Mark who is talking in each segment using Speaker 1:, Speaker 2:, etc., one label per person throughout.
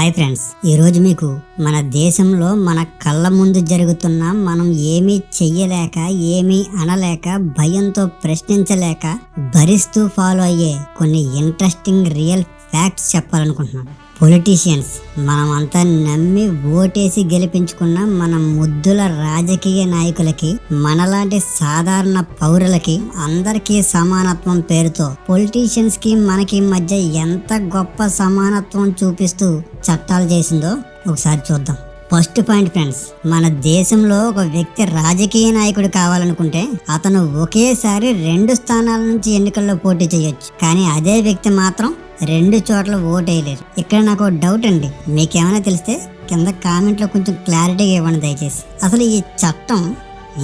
Speaker 1: Hi friends, ఈరోజు మీకు మన దేశంలో మన కళ్ళ ముందు జరుగుతున్న మనం ఏమీ చెయ్యలేక ఏమీ అనలేక భయంతో ప్రశ్నించలేక భరిస్తూ ఫాలో అయ్యే కొన్ని ఇంట్రెస్టింగ్ రియల్ ఫ్యాక్ట్స్ చెప్పాలనుకుంటున్నాను. పొలిటీషియన్స్ మనమంతా నమ్మి ఓటేసి గెలిపించుకున్న మన ముద్దుల రాజకీయ నాయకులకి, మనలాంటి సాధారణ పౌరులకి అందరికీ సమానత్వం పేరుతో పొలిటీషియన్స్ కి మనకి మధ్య ఎంత గొప్ప సమానత్వం చూపిస్తూ చట్టాలు చేసిందో ఒకసారి చూద్దాం. ఫస్ట్ పాయింట్ ఫ్రెండ్స్, మన దేశంలో ఒక వ్యక్తి రాజకీయ నాయకుడు కావాలనుకుంటే అతను ఒకేసారి 2 స్థానాల నుంచి ఎన్నికల్లో పోటీ చేయొచ్చు. కానీ అదే వ్యక్తి మాత్రం 2 చోట్ల ఓటేయలేరు. ఇక్కడ నాకు డౌట్ అండి, మీకేమైనా తెలిస్తే కింద కామెంట్లో కొంచెం క్లారిటీగా ఇవ్వండి దయచేసి. అసలు ఈ చట్టం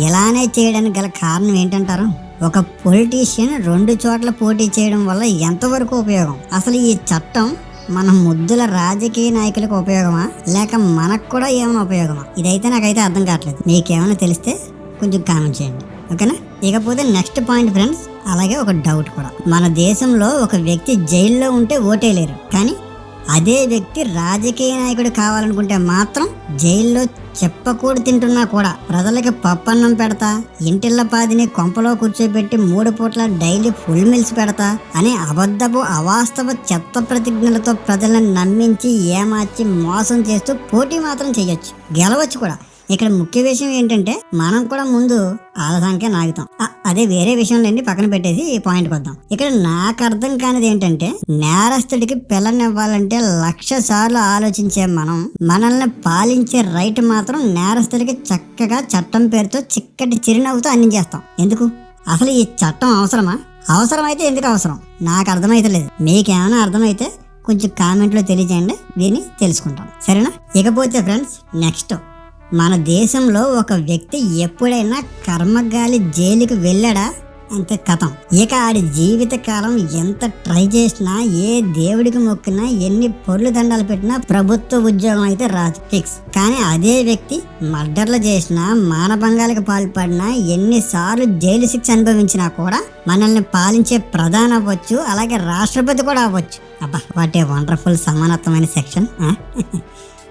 Speaker 1: ఇలానే చేయడానికి గల కారణం ఏంటంటారు? ఒక పొలిటీషియన్ 2 చోట్ల పోటీ చేయడం వల్ల ఎంతవరకు ఉపయోగం? అసలు ఈ చట్టం మన ముద్దుల రాజకీయ నాయకులకు ఉపయోగమా, లేక మనకు కూడా ఏమైనా ఉపయోగమా? ఇదైతే నాకైతే అర్థం కావట్లేదు. మీకేమైనా తెలిస్తే కొంచెం కామెంట్ చేయండి, ఓకేనా? ఇకపోతే నెక్స్ట్ పాయింట్ ఫ్రెండ్స్, అలాగే ఒక డౌట్ కూడా. మన దేశంలో ఒక వ్యక్తి జైల్లో ఉంటే ఓటేయలేరు, కానీ అదే వ్యక్తి రాజకీయ నాయకుడు కావాలనుకుంటే మాత్రం జైల్లో చెప్పకూడదు తింటున్నా కూడా ప్రజలకి పప్పన్నం పెడతా, ఇంటిళ్ళ పాదిని కొంపలో కూర్చోబెట్టి 3 పూట్ల డైలీ ఫుల్ మీల్స్ పెడతా అనే అబద్ధపు అవాస్తవ చెత్త ప్రతిజ్ఞలతో ప్రజలను నమ్మించి ఏమార్చి మోసం చేస్తూ పోటీ మాత్రం చేయొచ్చు, గెలవచ్చు కూడా. ఇక్కడ ముఖ్య విషయం ఏంటంటే మనం కూడా ముందు ఆలసానికే నాగుతాం. అదే వేరే విషయంలో పక్కన పెట్టేసి ఈ పాయింట్కి వద్దాం. ఇక్కడ నాకు అర్థం కానిది ఏంటంటే, నేరస్తుడికి పిల్లనివ్వాలంటే 1,00,000 సార్లు ఆలోచించే మనల్ని పాలించే రైట్ మాత్రం నేరస్తుడికి చక్కగా చట్టం పేరుతో చిక్కటి చిరునవ్వుతో అందించేస్తాం. ఎందుకు? అసలు ఈ చట్టం అవసరమా? అవసరమైతే ఎందుకు అవసరం? నాకు అర్థమైతే లేదు. మీకేమైనా అర్థమైతే కొంచెం కామెంట్లో తెలియజేయండి, దీన్ని తెలుసుకుంటాం, సరేనా? ఇకపోతే ఫ్రెండ్స్, నెక్స్ట్, మన దేశంలో ఒక వ్యక్తి ఎప్పుడైనా కర్మగాలి జైలుకి వెళ్ళాడా అంతే కథం. ఇక ఆడి జీవితకాలం ఎంత ట్రై చేసినా, ఏ దేవుడికి మొక్కినా, ఎన్ని పొర్లు దండాలు పెట్టినా ప్రభుత్వ ఉద్యోగం అయితే రాదు, ఫిక్స్. కానీ అదే వ్యక్తి మర్డర్లు చేసినా, మానభంగాలకు పాల్పడినా, ఎన్నిసార్లు జైలు శిక్ష అనుభవించినా కూడా మనల్ని పాలించే ప్రధాని అవ్వచ్చు, అలాగే రాష్ట్రపతి కూడా అవ్వచ్చు. అబ్బా, వాట్ ఏ వండర్ఫుల్ సమానత్వమైన సెక్షన్.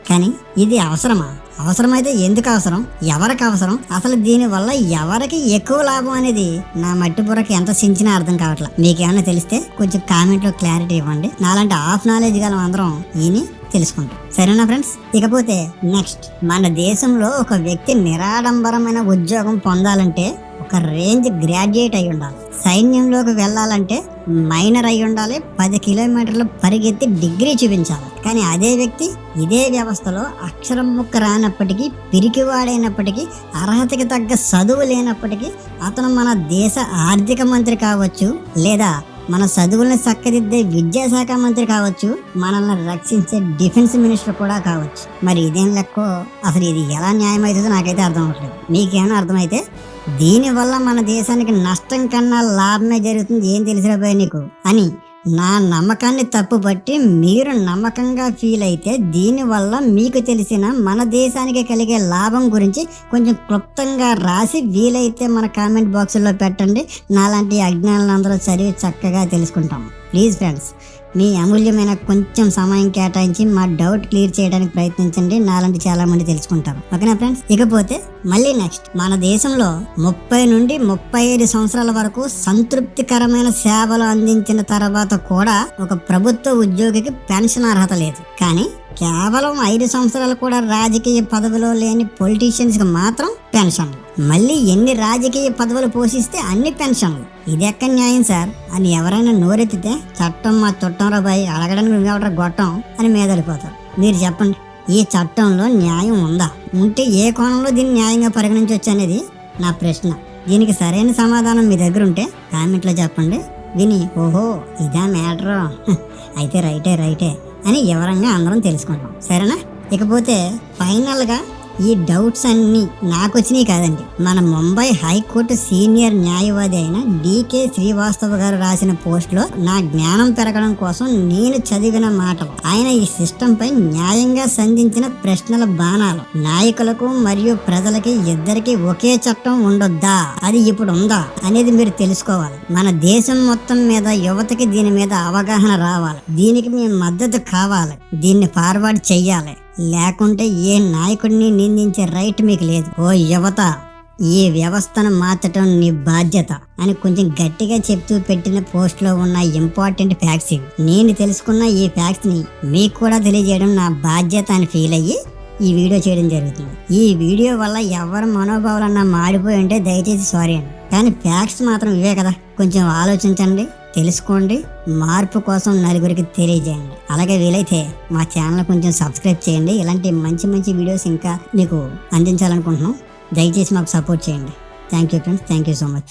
Speaker 1: కానీ ఇది అవసరమా? అవసరమైతే ఎందుకు అవసరం? ఎవరికి అవసరం? అసలు దీనివల్ల ఎవరికి ఎక్కువ లాభం అనేది నా మట్టి బుర్రకి ఎంత సించినా అర్థం కావట్లేదు. మీకేమైనా తెలిస్తే కొంచెం కామెంట్లో క్లారిటీ ఇవ్వండి. నాలాంటి హాఫ్ నాలెడ్జ్ గల అందరం ఈయన తెలుసుకుంటాం, సరేనా ఫ్రెండ్స్? ఇకపోతే నెక్స్ట్, మన దేశంలో ఒక వ్యక్తి నిరాడంబరమైన ఉద్యోగం పొందాలంటే ఒక రేంజ్ గ్రాడ్యుయేట్ అయి ఉండాలి. సైన్యంలోకి వెళ్ళాలంటే మైనర్ అయి ఉండాలి. 10 కిలోమీటర్లు పరిగెత్తి డిగ్రీ చూపించాలి. కానీ అదే వ్యక్తి ఇదే వ్యవస్థలో అక్షరం ముక్క రానప్పటికీ, పిరికివాడైనప్పటికీ, అర్హతకి తగ్గ చదువు లేనప్పటికీ అతను మన దేశ ఆర్థిక మంత్రి కావచ్చు, లేదా మన చదువుల్ని చక్కదిద్దే విద్యాశాఖ మంత్రి కావచ్చు, మనల్ని రక్షించే డిఫెన్స్ మినిస్టర్ కూడా కావచ్చు. మరి ఇదేం లెక్కో, అసలు ఇది ఎలా న్యాయం అవుతుందో నాకైతే అర్థం అవ్వట్లేదు. మీకేమైనా అర్థమైతే దీనివల్ల మన దేశానికి నష్టం కన్నా లాభమే జరుగుతుంది, ఏం తెలిసిరాబోయే నీకు అని నా నమ్మకాన్ని తప్పుపట్టి మీరు నమ్మకంగా ఫీల్ అయితే, దీనివల్ల మీకు తెలిసిన మన దేశానికి కలిగే లాభం గురించి కొంచెం క్లుప్తంగా రాసి వీలైతే మన కామెంట్ బాక్సుల్లో పెట్టండి. నాలాంటి అజ్ఞానులు అందరూ చదివి చక్కగా తెలుసుకుంటాం. ప్లీజ్ ఫ్రెండ్స్, మీ అమూల్యమైన కొంచెం సమయం కేటాయించి మా డౌట్ క్లియర్ చేయడానికి ప్రయత్నించండి. నాలాంటి చాలా మంది తెలుసుకుంటారు, ఓకేనా ఫ్రెండ్స్? ఇకపోతే మళ్ళీ నెక్స్ట్, మన దేశంలో 30 నుండి 35 సంవత్సరాల వరకు సంతృప్తికరమైన సేవలు అందించిన తర్వాత కూడా ఒక ప్రభుత్వ ఉద్యోగికి పెన్షన్ అర్హత లేదు. కానీ కేవలం 5 సంవత్సరాలు కూడా రాజకీయ పదవిలో లేని పొలిటీషియన్స్ కి మాత్రం పెన్షన్లు. మళ్ళీ ఎన్ని రాజకీయ పదవులు పోషిస్తే అన్ని పెన్షన్లు. ఇది ఎక్కడ న్యాయం సార్ అని ఎవరైనా నోరెత్తితే, చట్టం మా చుట్టం రాబాయి, అడగడానికి నువ్వెవడ గొట్టం అని మీదలిపోతారు. మీరు చెప్పండి, ఈ చట్టంలో న్యాయం ఉందా? ఉంటే ఏ కోణంలో దీన్ని న్యాయంగా పరిగణించవచ్చు అనేది నా ప్రశ్న. దీనికి సరైన సమాధానం మీ దగ్గర ఉంటే కామెంట్లో చెప్పండి. విని ఓహో ఇదా మ్యాటరు, అయితే రైటే అని ఎవరంగా అందరం తెలుసుకుంటాం, సరేనా? ఇకపోతే ఫైనల్గా ఈ డౌట్స్ అన్ని నాకు వచ్చినాయి కాదండి, మన ముంబై హైకోర్టు సీనియర్ న్యాయవాది అయిన డికే శ్రీవాస్తవ గారు రాసిన పోస్ట్ లో నా జ్ఞానం పెరగడం కోసం నేను చదివిన మాటలు. ఆయన ఈ సిస్టమ్ పై న్యాయంగా సంధించిన ప్రశ్నల బాణాలు. నాయకులకు మరియు ప్రజలకి ఇద్దరికి ఒకే చట్టం ఉండొద్దా, అది ఇప్పుడు ఉందా అనేది మీరు తెలుసుకోవాలి. మన దేశం మొత్తం మీద యువతకి దీని మీద అవగాహన రావాలి. దీనికి మీ మద్దతు కావాలి. దీన్ని ఫార్వర్డ్ చెయ్యాలి. లేకుంటే ఏ నాయకుడిని నిందించే రైట్ మీకు లేదు. ఓ యువత, ఈ వ్యవస్థను మార్చడం నీ బాధ్యత అని కొంచెం గట్టిగా చెప్తూ పెట్టిన పోస్ట్ లో ఉన్న ఇంపార్టెంట్ ఫ్యాక్ట్స్ ఇవి. నేను తెలుసుకున్న ఈ ఫ్యాక్ట్స్ ని మీకు కూడా తెలియజేయడం నా బాధ్యత అని ఫీల్ అయ్యి ఈ వీడియో చేయడం జరుగుతుంది. ఈ వీడియో వల్ల ఎవరి మనోభావాలన్నా మాడిపోయి ఉంటే దయచేసి సారీ అండి. కానీ ఫ్యాక్ట్స్ మాత్రం ఇవే కదా, కొంచెం ఆలోచించండి, తెలుసుకోండి, మార్పు కోసం నలుగురికి తెలియజేయండి. అలాగే వీలైతే మా ఛానల్ కొంచెం సబ్స్క్రైబ్ చేయండి. ఇలాంటి మంచి మంచి వీడియోస్ ఇంకా మీకు అందించాలనుకుంటున్నాం. దయచేసి మాకు సపోర్ట్ చేయండి. Thank you friends, thank you so much.